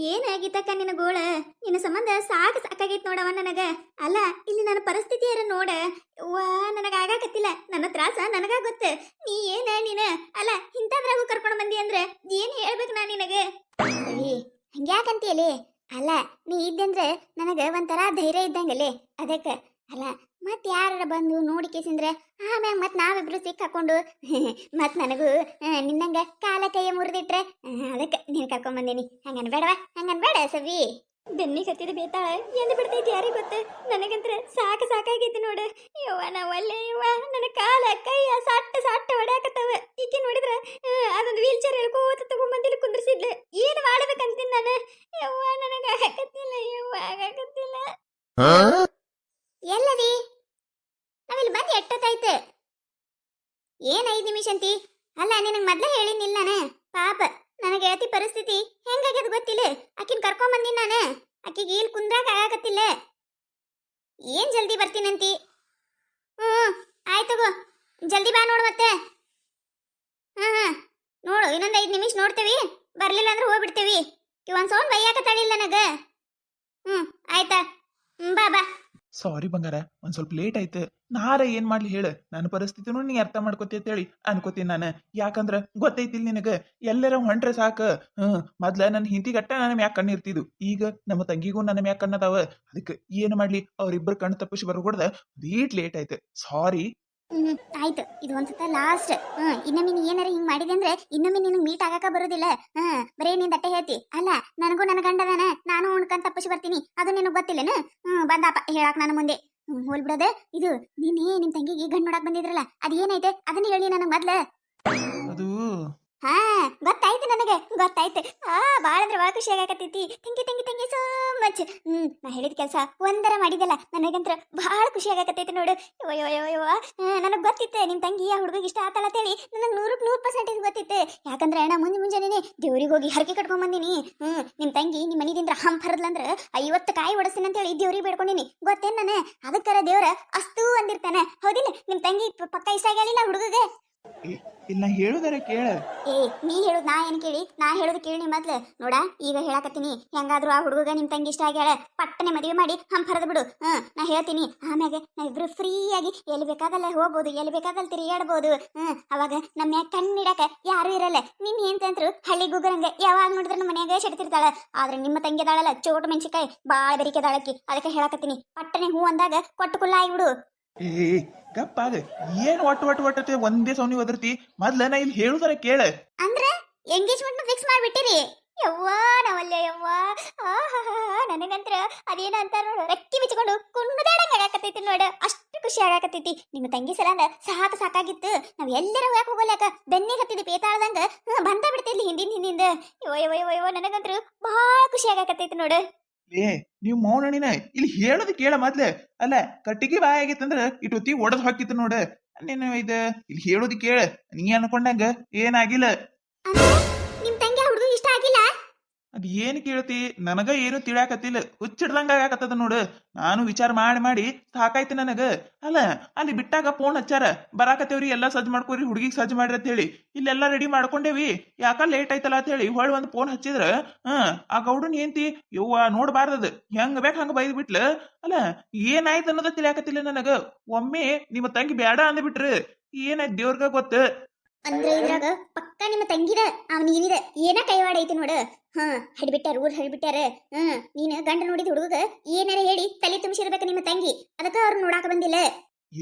ಏನಾಗಿತ್ತಕ್ಕ ನಿನ್ನ ಗೋಳ? ನಿನ್ನ ಸಂಬಂಧ ಸಾಕಾಗೈತ್ ನೋಡವ ನನಗ. ಅಲ್ಲ ಇಲ್ಲಿ ನನ್ನ ಪರಿಸ್ಥಿತಿಯರ ನೋಡ. ವಾ ನನಗ ಆಗಾಕತ್ತಿಲ್ಲ. ನನ್ನ ತ್ರಾಸ ನನಗ ಗೊತ್ತ. ನೀ ನೀನ ಅಲ್ಲ ಇಂಥದ್ರಾಗೂ ಕರ್ಕೊಂಡು ಬಂದಿ ಅಂದ್ರೆ ಏನ್ ಹೇಳ್ಬೇಕು ನಾ ನಿನಗೆ? ಸರಿ ಹಂಗ್ಯಾಕಂತೀಯಲೇ? ಅಲ್ಲ ನೀ ಇದ್ದಂದ್ರೆ ನನಗ ಒಂಥರ ಧೈರ್ಯ ಇದ್ದಂಗಲೇ. ಅದಕ್ಕೆ ಅಲ್ಲ ಮತ್ ಯಾರ ಬಂದು ನೋಡಿ ಕೇಸಿಂದ್ರೆ ಆಮ್ಯಾಗ ಮತ್ ನಾವಿಬ್ರು ಸಿಕ್ಕಾಕೊಂಡು ಮತ್ ನನಗೂ ನಿನ್ನಂಗ ಕಾಲ ಕೈಯ ಮುರಿದಿಟ್ರೆ ಅದಕ್ಕೆ ನೀನು ಕರ್ಕೊಂಡ್ ಬಂದೇನಿ. ಹಂಗನ್ಬೇಡವಾ? ಹಂಗನ್ಬೇಡ ಸವಿ. ಬೆನ್ನಿ ಕತ್ತಿದ ಬೇತಾಳ ಎಂದು ಬಿಡ್ತೈತಿ ಯಾರಿಗೆ ಗೊತ್ತ. ನನಗಂತ್ರ ಸಾಕಾಗೈತಿ ನೋಡ. ಯವ್ವ ನಾವಲ್ಲೇ ಯವ್ವ, ನನ್ನ ಕಾಲ ಕೈಯ ಸಾಟ್ಟ ಹೊಡ್ಯಾಕತ್ತವ. ಈಕೆ ನೋಡಿದ್ರ ಅದೊಂದು ವೀಲ್ ಚೇರ್ ಹೇಳ್ಕೋತ ತಗೊಂಬಂದಿಲ್ಲ ಕುಂದ್ರಿಸಿದ್ಲು. ಏನು ಮಾಡ್ಬೇಕಂತೀನಿ ನಾನು? ಯವ್ವ ನನಗ ಆಗಕತ್ತಿಲ್ಲ, ಯವ್ವ ಆಗಕತ್ತಿಲ್ಲ. ಎಲ್ಲದಿ ನಾವಿಲ್ಲಿ ಬಂದು ಎಷ್ಟೊತ್ತಾಯ್ತು? ಏನ್ 5 ನಿಮಿಷ ಅಂತಿ? ಅಲ್ಲ ನಿನಗೆ ಮೊದ್ಲೇ ಹೇಳಿನಿಲ್ಲ ನಾನು. ಪಾಪ ನನಗೆ ಅತಿ ಪರಿಸ್ಥಿತಿ ಹೆಂಗಾಗ್ಯದ ಗೊತ್ತಿಲ್ಲ. ಆಕಿನ ಕರ್ಕೊಂಡ್ ಬಂದಿನಿ ನಾನು. ಆಕಿಗೆ ಇಲ್ಲಿ ಕುಂದ್ರಾಕ ಆಗಕತ್ತಿಲ್ಲ. ಏನ್ ಜಲ್ದಿ ಬರ್ತೀನಂತಿ? ಆಯ್ತಗೋ, ಜಲ್ದಿ ಬಾ ನೋಡು ಮತ್ತೆ. ನೋಡು ಇನ್ನೊಂದು 5 ನಿಮಿಷ ನೋಡ್ತೇವಿ. ಬರ್ಲಿಲ್ಲ ಅಂದ್ರೆ ಹೋಗ್ಬಿಡ್ತೇವಿ. ಒಂದ್ ಸೌಂಡ್ ಬೈಯಾಕತ್ತಾಳಿಲ್ಲ ನನಗ. ಆಯ್ತಾ? ಬಾ. ಸಾರಿ ಬಂಗಾರ, ಒಂದ್ ಸ್ವಲ್ಪ ಲೇಟ್ ಆಯ್ತು. ನಾರ ಏನ್ ಮಾಡ್ಲಿ ಹೇಳ? ನನ್ನ ಪರಿಸ್ಥಿತಿನೂ ನೀ ಅರ್ಥ ಮಾಡ್ಕೋತಿ ಅಂತೇಳಿ ಅನ್ಕೋತೀನಿ ನಾನು. ಯಾಕಂದ್ರ ಗೊತ್ತೈತಿಲ್ ನಿನಗ, ಎಲ್ಲರ ಹೊಂಟ್ರೆ ಸಾಕ. ಮೊದ್ಲ ನನ್ನ ಹಿಂತಿಗಟ್ಟ ನನ್ನ ಮ್ಯಾಕ್ ಕಣ್ಣು ಇರ್ತಿದ್ವು. ಈಗ ನಮ್ಮ ತಂಗಿಗೂ ನನ್ನ ಮ್ಯಾಕ್ ಕಣ್ಣದಾವ. ಅದಕ್ಕೆ ಏನ್ ಮಾಡ್ಲಿ, ಅವ್ರಿಬ್ಬರು ಕಣ್ಣು ತಪ್ಪಿಸಿ ಬರ್ಕೊಡ್ದ ಲೇಟ್ ಆಯ್ತು. ಸಾರಿ. ಆಯ್ತು, ಇದು ಒಂದ್ಸತ ಲಾಸ್ಟ್. ಇನ್ನೊಮ್ಮೆ ನೀ ಏನಾರ ಹಿಂಗ್ ಮಾಡಿದೆ ಅಂದ್ರೆ ಇನ್ನೊಮ್ಮೆ ನಿನಗೆ ಮೀಟ್ ಆಗಾಕ ಬರೋದಿಲ್ಲ. ಬರೇ ನೀನ್ ದಟ್ಟೆ ಹೇಳ್ತಿ. ಅಲ್ಲ ನನಗೂ ನನ್ನ ಗಂಡದಾನ, ನಾನು ಉಣ್ಕಂತ ತಪ್ಪಿಸಿ ಬರ್ತೀನಿ. ಅದು ನಿನಗೆ ಗೊತ್ತಿಲ್ಲನ? ಬಂದಪ್ಪ ಹೇಳಾಕ ನನ್ನ ಮುಂದೆ. ಹೋಲ್ ಬಿಡೋದ. ಇದು ನೀನೇ ನಿಮ್ ತಂಗಿಗೆ ಗಂಡು ನೋಡಕ್ ಬಂದಿದ್ರಲ್ಲ, ಅದೇನೈತೆ ಅದನ್ನ ಹೇಳಿ ನನಗೆ ಮೊದ್ಲ. ಅದು ಗೊತ್ತಾಯ್ತು, ನನಗೆ ಗೊತ್ತಾಯ್ತು. ಬಾಳ ಅಂದ್ರೆ ಬಾಳ ಖುಷಿ ಆಗಾಕತ್ತೈತಿ. Thank you so much. ನಾ ಹೇಳಿದ ಕೆಲಸ ಒಂದರ ಮಾಡಿದಲ್ಲ, ನನಗಂತ್ರ ಬಹಳ ಖುಷಿ ಆಗಾಕತ್ತೈತಿ ನೋಡು. ನನಗೆ ಗೊತ್ತಿತ್ತೆ ನಿಮ್ ತಂಗಿ ಆ ಹುಡುಗಿಗೆ ಇಷ್ಟ ಆತಲ್ಲ ಅಂತೇಳಿ. ನನಗೆ 100% ಗೊತ್ತಿತ್ತೆ. ಯಾಕಂದ್ರೆ ನಾ ಮುಂಜಾನೆ ದೇವ್ರಿಗೆ ಹೋಗಿ ಹರಕೆ ಕಟ್ಕೊಂಡ್ ಬಂದಿನಿ. ನಿಮ್ ತಂಗಿ ನಿಮ್ ಮನಿದಿಂದ ಹಂಪ್ ಹರದ್ಲಂದ್ರ 50 ಕಾಯಿ ಒಡಸ್ತೀನಿ ಅಂತೇಳಿ ದೇವ್ರಿಗೆ ಬೇಡ್ಕೊಂಡಿನಿ. ಗೊತ್ತೇನ್ ನಾನು? ಅದಕ್ಕರ ದೇವ್ರ ಅಸ್ತು ಅಂದಿರ್ತಾನೆ. ಹೌದಿಲ್ಲ? ನಿಮ್ ತಂಗಿ ಪಕ್ಕ ಇಷ್ಟ ಆಗಿಲ್ಲ ಹುಡುಗಗೆ. ಇಲ್ಲ ಹೇಳುದಾರ ಕೇಳ. ನೀ ಹೇಳುದ್ ನಾ ಏನ್ ಕೇಳಿ? ನಾ ಹೇಳುದು ಕೇಳಿ ಮೊದ್ಲು. ನೋಡ ಈಗ ಹೇಳಕತ್ತೀನಿ, ಹೆಂಗಾದ್ರು ಆ ಹುಡುಗ ನಿಮ್ ತಂಗಿ ಇಷ್ಟ ಆಗ್ಯಾಳ, ಪಟ್ಟನೆ ಮದುವೆ ಮಾಡಿ ಹಂಪರದ ಬಿಡು. ನಾ ಹೇಳ್ತೀನಿ. ಆಮ್ಯಾಗ ನಾವಿಬ್ರು ಫ್ರೀ ಆಗಿ ಎಲ್ಲಿ ಬೇಕಾದಲ್ಲ ಹೋಗ್ಬೋದು, ಎಲ್ಲಿ ಬೇಕಾದಲ್ಲಿ ತಿರುಗಾಡ್ಬೋದು. ಅವಾಗ ನಮ್ಮ ಕಣ್ಣಿಡಕ ಯಾರು ಇರಲ್ಲ. ನಿಮ್ ಏನ್ತಂತ್ರು ಹಳ್ಳಿ ಗುಗ್ಗರಂಗೆ ಯಾವಾಗ ನೋಡಿದ್ರೆ ನಮ್ಮ ಮನ್ಯಾಗ ಶೆಡ್ತಿರ್ತಾಳ. ಆದ್ರೆ ನಿಮ್ಮ ತಂಗಿ ಅದಾಳಲ್ಲ, ಚೋಟು ಮೆಣಸಿಕಾಯಿ ಬಾಳ ಬೆರಿಕೆದಾಳಕ್ಕಿ. ಅದಕ್ಕೆ ಹೇಳಕತ್ತೀನಿ, ಪಟ್ಟನೆ ಹೂ ಅಂದಾಗ ಕೊಟ್ಟು ಕುಲ್ಲ ಆಗಿಬಿಡು. ಗಪ್ಪಾಗ ಏನ್ ಒಟ್ಟು ಒಂದೇ ಸೌನಿ ಒದರ್ತಿ. ಮೊದ್ಲ ನಾ ಇಲ್ಲಿ ಹೇಳುದಾರ ಕೇಳ. ಅಂದ್ರೆ ಎಂಗೇಜ್ಮೆಂಟ್ ಫಿಕ್ಸ್ ಮಾಡ್ಬಿಟ್ಟಿರಿ? ಯವ್ವಾ ನಾವಲ್ಲೇ ಯವ್ವಾ. ನನಗಂತ್ರ ಅದೇನ ಅಂತಾರ ನೋಡು, ರೆಕ್ಕಿ ಬಿಚ್ಕೊಂಡು ಕುಣ್ಣದಾಡಂಗ ಆಗಾಕತ್ತೈತಿ ನೋಡು. ಅಷ್ಟು ಖುಷಿ ಆಗಾಕತ್ತೈತಿ. ನಿಮ್ಮ ತಂಗಿ ಸಲ ಸಾಕಾಗಿತ್ತು. ನಾವ್ ಎಲ್ಲರ ಹೋಗಕ್ ಹೋಗಲ್ಯಾಕ ಬೆನ್ನಿ ಹತ್ತಿದ ಪೇತಾಳ್ದಂಗ ಬಂದ ಬಿಡ್ತಿದ್ಲಿ ಹಿಂದಿಂದ. ಯೋ ನನಗಂತ್ರ ಬಹಳ ಖುಷಿ ಆಗಾಕತ್ತೈತಿ ನೋಡು. ನೀವ್ ಮೌನಣಿನ ಇಲ್ಲಿ ಹೇಳೋದು ಕೇಳ ಮೊದ್ಲ. ಅಲ್ಲ ಕಟ್ಟಿಗೆ ಬಾಯಿ ಆಗಿತ್ತಂದ್ರ ಇಟ್ಟೊತ್ತಿ ಒಡದ್ ಹಾಕಿತ್ತು ನೋಡ. ನೀನು ಇಲ್ಲಿ ಹೇಳೋದು ಕೇಳ. ನೀ ಅನ್ಕೊಂಡಂಗ ಏನಾಗಿಲ್ಲ. ನಿಮ್ ತಂಗಿ ಹುಡುಗ ಇಷ್ಟ ಆಗಿಲ್ಲ? ಅದ್ ಏನ್ ಕೇಳ್ತಿ? ನನಗ ಏನು ತಿಳಿಯಾಕತ್ತಿಲ್ಲ. ಹುಚ್ಚಿಡ್ದಂಗ ಆಗಾಕತ್ತದ ನೋಡು. ನಾನು ವಿಚಾರ ಮಾಡಿ ಸಾಕಾಯ್ತು ನನಗ. ಅಲ್ಲ ಅಲ್ಲಿ ಬಿಟ್ಟಾಗ ಫೋನ್ ಹಚ್ಚಾರ, ಬರಾಕತ್ತೇವ್ರಿ ಎಲ್ಲಾ ಸಜ್ಜು ಮಾಡ್ಕೋರಿ, ಹುಡುಗಿಗೆ ಸಜ್ಜು ಮಾಡ್ರಿ ಅಂತ ಹೇಳಿ. ಇಲ್ಲೆಲ್ಲಾ ರೆಡಿ ಮಾಡ್ಕೊಂಡೇವಿ. ಯಾಕ ಲೇಟ್ ಆಯ್ತಲ್ಲ ಅಂತ ಹೇಳಿ ಹೊಳ್ ಒಂದ್ ಫೋನ್ ಹಚ್ಚಿದ್ರ ಆ ಗೌಡನ್ ಏಂತಿ ಯವ್ವ ನೋಡ್ಬಾರ್ದದ, ಹೆಂಗ್ ಬೇಕ ಹಂಗ ಬೈದ್ ಬಿಟ್ಲ. ಅಲ್ಲ ಏನಾಯ್ತು ಅನ್ನೋದ ತಿಳಿಯಾಕತ್ತಿಲ್ಲ ನನಗ. ಒಮ್ಮೆ ನಿಮ್ಮ ತಂಗಿ ಬ್ಯಾಡ ಅಂದ್ಬಿಟ್ರ ಏನಾಯ್ತು ದೇವ್ರಗ ಗೊತ್ತ. ಅಂದ್ರೆ ಇದ್ರಾಗ ಪಕ್ಕ ನಿಮ್ಮ ತಂಗಿದ ಅವನಿಗಿದ ಏನ ಕೈವಾಡ ಐತಿ ನೋಡು. ಹಿಡ್ಬಿಟ್ಟಾರ, ಊರ್ ಹಿಡ್ಬಿಟ್ಟಾರ. ನೀನ್ ಗಂಡ ನೋಡಿದ ಹುಡುಗ ಏನಾರ ಹೇಳಿ ತಲೆ ತುಂಬಿಸಿರ್ಬೇಕ ನಿಮ್ಮ ತಂಗಿ. ಅದಕ್ಕ ಅವ್ರು ನೋಡಾಕ ಬಂದಿಲ್ಲ.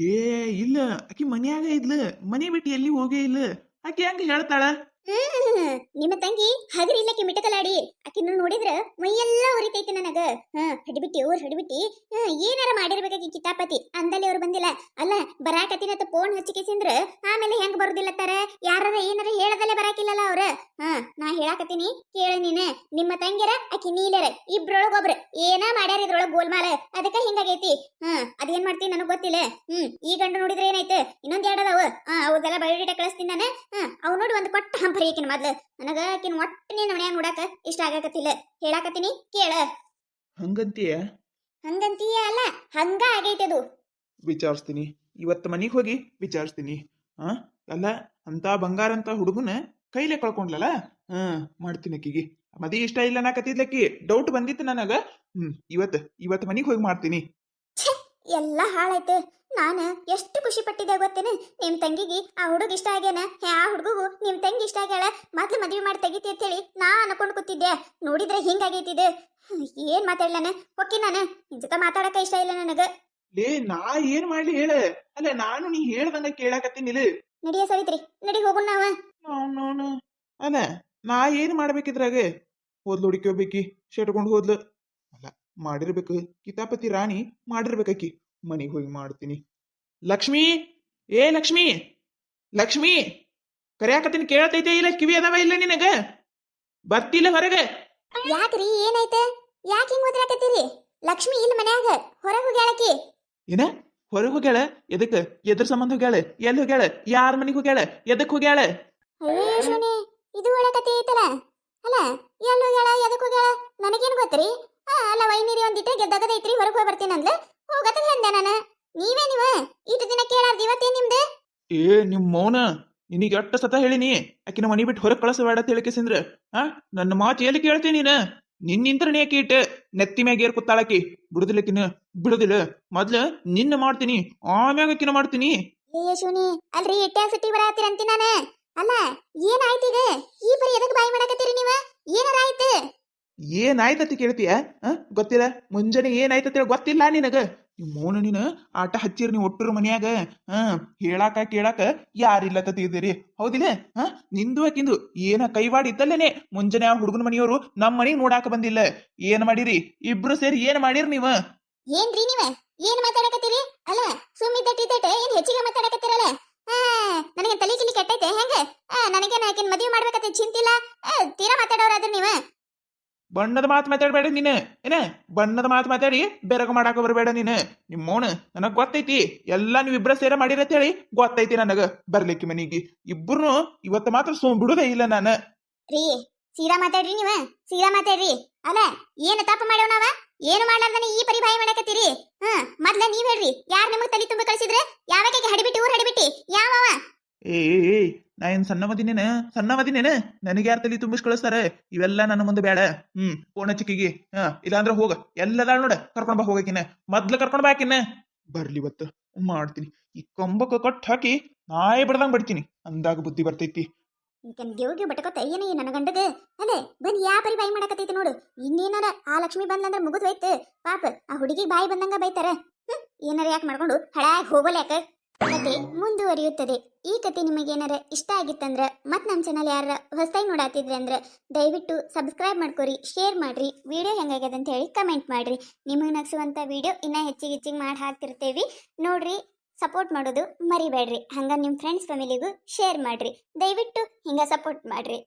ಇಲ್ಲ, ಆಕಿ ಮನ್ಯಾಗ ಇದ್ಲ. ಮನಿ ಬಿಟ್ಟು ಎಲ್ಲಿ ಹೋಗೇ ಇಲ್ಲ. ಆಕಿ ಹೆಂಗ ಹೇಳ್ತಾಳ? ನಿಮ್ಮ ತಂಗಿ ಹಗರಿ ಇಲ್ಲಕ್ಕೆ ಮಿಟಕಲಾಡಿ. ಆಕಿನ ನೋಡಿದ್ರ ಮೈಯೆಲ್ಲ ಉರಿತೈತಿ ನನಗ. ಹಿಡ್ಬಿಟ್ಟಿ ಊರ್ ಹಿಡ್ಬಿಟ್ಟಿ ಏನಾರ ಮಾಡಿರ್ಬೇಕಾಗಿ ಕಿತಾಪತಿ ಅಂದಲ್ಲಿ ಅವ್ರು ಬಂದಿಲ್ಲ. ಅಲ್ಲ ಬರಾಕತಿನತ್ತ ಫೋನ್ ಹಚ್ಚಿಕೆಸಿಂದ್ರ ಆಮೇಲೆ ಹೆಂಗ್ ಬರುದಿಲ್ಲತ್ತಾರ? ಯಾರ ಏನಾರ ಹೇಳದಲ್ಲೇ ಬರಾಕಿಲ್ಲಲ್ಲ ಅವ್ರ. ನಾ ಹೇಳಾಕತ್ತೀನಿ ಕೇಳ ನೀನ. ನಿಮ್ಮ ತಂಗಿಯರ ಆಕಿ ನೀಲರ ಇಬ್ರೊಳಗೊಬ್ರ ಏನ ಮಾಡ್ಯಾರ ಇದ್ರೊಳಗ ಗೋಲ್ಮಾಲ. ಅದಕ್ಕ ಹಿಂಗಾಗೈತಿ. ಅದೇನ್ ಮಾಡ್ತೀನಿ ನನಗ್ ಗೊತ್ತಿಲ್ಲ. ಈ ಗಂಡು ನೋಡಿದ್ರೆ ಏನಾಯ್ತು? ಇನ್ನೊಂದ್ ಎರಡ್ ಅದಾವ. ಅವ್ರದೆಲ್ಲ ಬಯೋಡೇಟಾ ಕಳಿಸ್ತೀನಿ ನಾನು. ಅವ್ ನೋಡಿ ಒಂದ್ ಕೊಟ್ಟ ಹಂಪರಿ ಆಕಿನ ಮೊದ್ಲು. ನನಗ ಆಕಿನ ಒಟ್ಟನೆ ಮನ್ಯಾಗ ನೋಡಾಕ ಇಷ್ಟ ಆಗಾಕತ್ತಿಲ್ಲ. ಹೇಳಾಕತ್ತೀನಿ ಕೇಳ. ಹಂಗಂತೀಯ? ಅಲ್ಲ ಹಂಗ ಆಗೈತೆ ಅದು. ವಿಚಾರಿಸ್ತೀನಿ, ಇವತ್ತು ಮನಿಗ್ ಹೋಗಿ ವಿಚಾರಿಸ್ತೀನಿ. ಅಲ್ಲ ಅಂತ ಬಂಗಾರ ಅಂತ ಹುಡುಗನ ಕೈಲೇ ಕಳ್ಕೊಂಡ್ಲಲ್ಲ. ಮಾಡ್ತೀನಿ ಆಕಿಗೆ. ಮದಿ ಇಷ್ಟ ಇಲ್ಲ ಅನ್ನಕತ್ತಿದ್ಲಕ್ಕಿ ಡೌಟ್ ಬಂದಿತ್ತು ನನಗ ಇವತ್ತು ಮನಿಗ್ ಹೋಗಿ ಮಾಡ್ತೀನಿ. ಎಲ್ಲ ಹಾಳಾಯ್ತು. ನಾನು ಎಷ್ಟು ಖುಷಿ ಪಟ್ಟಿದ್ದೆ ಗೊತ್ತೇನೆ, ನಿಮ್ ತಂಗಿಗೆ ಆ ಹುಡುಗ ಇಷ್ಟ ಆಗ್ಯಾನ, ಆ ಹುಡುಗಗೂ ನಿಮ್ ತಂಗಿ ಇಷ್ಟ ಆಗ್ಯಾಳ, ಮೊದ್ಲು ಮದ್ವೆ ಮಾಡಿ ತೆಗಿತಿ ಅಂತ ಹೇಳಿ ನಾ ಅನ್ಕೊಂಡು ಕೂತಿದ್ದೆ. ನೋಡಿದ್ರೆ ಹಿಂಗಾಗೈತಿದೆ. ಏನ್ ಮಾತಾಡ್ಲಾನ ಹೊಕ್ಕಿ ನಾನು ನಿನ್ ಜೊತೆ ಮಾತಾಡಕ ಇಷ್ಟ ಇಲ್ಲ ನನಗ. ಲೇ ನಾ ಏನ್ ಮಾಡ್ಲಿ ಹೇಳ? ಅಲ್ಲ ನಾನು ನೀ ಹೇಳ್ದಂಗ ಕೇಳಾಕತ್ತೀನಿ. ನಡಿಯ ಸವಿತ್ರಿ, ನಡಿ ಹೋಗೋಣ ನಾವ. ನೋನು ಅಲ್ಲ ನಾ ಏನ್ ಮಾಡ್ಬೇಕಿದ್ರಾಗ? ಹೋದ್ಲು ಹುಡುಕಿ ಹೋಗ್ಬೇಕಿ, ಶೆಟ್ಕೊಂಡು ಹೋದ್ಲು. ಅಲ್ಲ ಮಾಡಿರ್ಬೇಕು, ಕಿತಾಪತಿ ರಾಣಿ ಮಾಡಿರ್ಬೇಕಿ. ಮನೆಗೆ ಹೋಗಿ ಮಾಡ್ತೀನಿ. ಲಕ್ಷ್ಮಿ, ಏ ಲಕ್ಷ್ಮಿ, ಲಕ್ಷ್ಮಿ ಕರೆಯಾಕತ್ತೀನಿ, ಕೇಳತೈತೆ ಇಲ್ಲ? ಕಿವಿ ಅದಾವ ಇಲ್ಲ ನಿನಗ? ಬರ್ತಿಲ್ಲ ಹೊರಗೆ? ಯಾಕ್ರಿ ಏನಾಯ್ತ? ಯಾಕೆ ಹಿಂಗ್ ಓದ್ರಾಕತ್ತೀರಿ? ಲಕ್ಷ್ಮಿ ಇಲ್ಲ ಮನ್ಯಾಗ, ಹೊರಗೆ ಹೋಗ್ಯಾಳಕಿ. ಏನ ಹೊರಗೆ ಹೋಗ್ಯಾಳ? ಎದಕ್ಕ? ಎದ್ರ ಸಂಬಂಧ ಹೋಗ್ಯಾಳ? ಎಲ್ಲಿ ಹೋಗ್ಯಾಳ? ಯಾರ ಮನೆಗೆ ಹೋಗ್ಯಾಳ? ಎದಕ್ ಹೋಗ್ಯಾಳ? ಅಯ್ಯೋ ಶೋನಿ, ಇದು ಒಳ್ಳೆ ಕತೆ ಐತಲ್ಲ. ಅಲ್ಲ ಎಲ್ಲಿ ಹೋಗ್ಯಾಳ, ಎದಕ್ ಹೋಗ್ಯಾಳ ನನಗೇನು ಗೊತ್ತ್ರಿ? ಅಲ್ಲ ವೈನೀರಿ ಒಂದಿಟ್ಟೆ ಗೆದ್ದಗದೈತ್ರಿ, ಹೊರಗೆ ಹೋಗಿ ಬರ್ತೀನಿ ಅಂದ್ಲ, ಹೋಗತ್ತ ಅಂದೆ ನಾನು. ನೀವ ಇಷ್ಟು ದಿನ ಕೇಳಾರ್ದು ಇವತ್ತೇನ್ ನಿಮ್ದು? ಏ ನಿಮ್ ಮೌನ, ನಿನಗೆ ಎಷ್ಟು ಸತ ಹೇಳಿನಿ ಆಕಿನ ಮನಿ ಬಿಟ್ಟು ಹೊರಗೆ ಕಳಿಸಬೇಡ ಅಂತ ಹೇಳಿಕೆಸಿಂದ್ರ ನನ್ನ ಮಾತು ಎಲ್ಲಿ ಕೇಳ್ತೀನಿ ನೀನು? ನಿನ್ನಿಂತ್ರನೇ ಆಕಿ ಇಟ್ಟು ನೆತ್ತಿ ಮ್ಯಾಗ ಏರ್ ಕೂತಾಳಕಿ. ಬಿಡುದಿಲ್ಲಕಿನ ಬಿಡುದಿಲ್ಲ. ಮೊದ್ಲು ನಿನ್ನ ಮಾಡ್ತೀನಿ, ಆಮ್ಯಾಗ ಆಕಿನ ಮಾಡ್ತೀನಿ. ಏ ಶೋನಿ, ಅಲ್ರಿ ಇಟ್ಟೆ ಸುಟ್ಟಿ ಬರತ್ತೀರಂತಿ ನಾನು. ಅಲ್ಲ ಏನಾಯ್ತೀಗ? ಈ ಪರಿ ಎದಕ್ ಬಾಯಿ ಮಾಡಕತ್ತೀರಿ ನೀವ? ಏನಾರ ಆಯ್ತು? ಏನಾಯ್ತತಿ ಕೇಳ್ತೀಯ? ಗೊತ್ತಿಲ್ಲ. ಮುಂಜಾನೆ ಏನಾಯ್ತತಿ ಗೊತ್ತಿಲ್ಲ ನಿನಗ? ಮೌನ ನೀನು ಆಟ ಹಚ್ಚಿರ್ ನೀವು ಒಟ್ಟರು ಮನ್ಯಾಗ. ಹೇಳಾಕ ಕೇಳಾಕ ಯಾರಿಲ್ಲ ತಿಳಿದಿರಿ, ಹೌದಿಲ್ಲ? ನಿಂದು ಆಕಿಂದು ಏನ ಕೈವಾಡ ಇದ್ದಲ್ಲೇನೆ ಮುಂಜಾನೆ ಆ ಹುಡುಗನ ಮನೆಯವರು ನಮ್ಮ ಮನೆಗೆ ನೋಡಾಕ ಬಂದಿಲ್ಲ. ಏನ್ ಮಾಡಿರಿ ಇಬ್ರು ಸೇರಿ? ಏನ್ ಮಾಡಿರಿ ನೀವ? ಏನ್ರಿ ನೀವ ಏನ್ ಮಾತಾಡಕತ್ತೀರಿ? ಅಲ್ಲ ಸುಮ್ಮಿದ್ದಟ್ಟಿದ್ದಟ್ಟೆ ಏನ್ ಹೆಚ್ಚಿಗೆ ಮಾತಾಡಕತ್ತೀರಲ್ಲ? ನನಗೆ ತಲೆ ಕಿಲಿ ಕೆಟ್ಟೈತೆ ಹೆಂಗ? ನನಗೇನ ಆಕಿನ ಮದುವೆ ಮಾಡ್ಬೇಕಂತ ಚಿಂತಿಲ್ಲ. ತೀರಾ ಮಾತಾಡೋರಾದ್ರಿ ನೀವ. ಬಣ್ಣದ ಮಾತು ಮಾತಾಡ್ಬೇಡ ನೀನು. ಏನ ಬಣ್ಣದ ಮಾತು ಮಾತಾಡಿ ಬೆರಗ ಮಾಡಾಕ ಬರಬೇಡ ನೀನು. ನಿಮ್ಮ ಮೌನ ನನಗ್ ಗೊತ್ತೈತಿ, ಎಲ್ಲಾ ನೀವ್ ಇಬ್ರ ಸೇರ ಮಾಡಿರತ್ ಹೇಳಿ ಗೊತ್ತೈತಿ ನನಗ. ಬರ್ಲಿಕ್ಕೆ ಮನಿಗೆ ಇಬ್ರು ಇವತ್ತು ಮಾತ್ರ ಬಿಡುದೇ ಇಲ್ಲ ನಾನು. ರೀ ಸೀದಾ ಮಾತಾಡ್ರಿ ನೀವ, ಸೀದಾ ಮಾತಾಡ್ರಿ. ಅಲ್ಲ ಏನು ತಪ್ಪು ಮಾಡ್ಯಾವ ನಾವ? ಏನು ಮಾಡ್ಲಾರ್ದನೆ ಈ ಪರಿ ಬಾಯಿ ಮಾಡಕತ್ತೀರಿ? ಮೊದ್ಲ ನೀವ್ ಹೇಳ್ರಿ, ಯಾರು ನಿಮಗ್ ತಲೆ ತುಂಬ ಕಳಿಸಿದ್ರೆ? ಯಾವಕ್ಕೆ ಹಡಿಬಿಟ್ಟಿ ಊರ್ ಹಡಿಬಿಟ್ಟಿ ಯಾವವ? ಏ ನಾ ಏನ್ ಸಣ್ಣವದಿನೇನ? ನನಗೆ ಯಾರು ತಲೆ ತುಂಬಿಸ್ ಕಳಿಸ್ತಾರ? ಇವೆಲ್ಲ ನನ್ನ ಮುಂದೆ ಬೇಡ. ಫೋನ್ ಚಿಕ್ಕಿಗಿ ಇಲ್ಲಾಂದ್ರ ಹೋಗ, ಎಲ್ಲದಾಳ ನೋಡ, ಕರ್ಕೊಂಡ್ ಬಾ ಹೋಗಕಿನ. ಮೊದ್ಲು ಕರ್ಕೊಂಡ್ ಬಾಕಿನ. ಬರ್ಲಿ ಇವತ್ತು ಮಾಡ್ತೀನಿ. ಈ ಕಂಬಕ್ಕ ಕಟ್ ಹಾಕಿ ನಾಯಿ ಬಿಡ್ದಂಗ್ ಬಿಡ್ತೀನಿ, ಅಂದಾಗ ಬುದ್ಧಿ ಬರ್ತೈತಿ. ದೇವ್ಗೆ ಬಟಕೊತ್ತ ಏನ ನನ್ನ ಗಂಡಗ. ಅಲ್ಲೇ ಬಂದ್ ಯಾ ಪರಿ ಬಾಯಿ ಮಾಡಕತ್ತೈತಿ ನೋಡು. ಇನ್ನೇನಾರ ಆ ಲಕ್ಷ್ಮಿ ಬಂದ್ಲಂದ್ರ ಮುಗಿದ್ ಹೋಯ್ತು. ಪಾಪ ಆ ಹುಡುಗಿ ಬಾಯಿ ಬಂದಂಗ ಬೈತಾರ. ಏನಾರ ಯಾಕೆ ಮಾಡ್ಕೊಂಡು ಹಳಾಗಿ ಹೋಗೋಲ್ಲ ಯಾಕ? ಕತೆ ಮುಂದುವರಿಯುತ್ತದೆ. ಈ ಕತೆ ನಿಮಗೇನಾರ ಇಷ್ಟ ಆಗಿತ್ತಂದ್ರ ಮತ್ ನಮ್ಮ ಚಾನಲ್ ಯಾರ ಹೊಸದಾಗಿ ನೋಡಾತಿದ್ರಿ ಅಂದ್ರ ದಯವಿಟ್ಟು ಸಬ್ಸ್ಕ್ರೈಬ್ ಮಾಡ್ಕೊರಿ, ಶೇರ್ ಮಾಡ್ರಿ, ವಿಡಿಯೋ ಹೆಂಗಾಗ್ಯದ ಅಂತ ಹೇಳಿ ಕಮೆಂಟ್ ಮಾಡ್ರಿ. ನಿಮಗೆ ನಗಿಸುವಂತ ವಿಡಿಯೋ ಇನ್ನ ಹೆಚ್ಚಿಗೆ ಮಾಡಿ ಹಾಕ್ತಿರ್ತೇವಿ ನೋಡ್ರಿ. ಸಪೋರ್ಟ್ ಮಾಡೋದು ಮರಿಬೇಡ್ರಿ. ಹಂಗ ನಿಮ್ಮ ಫ್ರೆಂಡ್ಸ್ ಫ್ಯಾಮಿಲಿಗೂ ಶೇರ್ ಮಾಡ್ರಿ. ದಯವಿಟ್ಟು ಹಿಂಗ ಸಪೋರ್ಟ್ ಮಾಡ್ರಿ.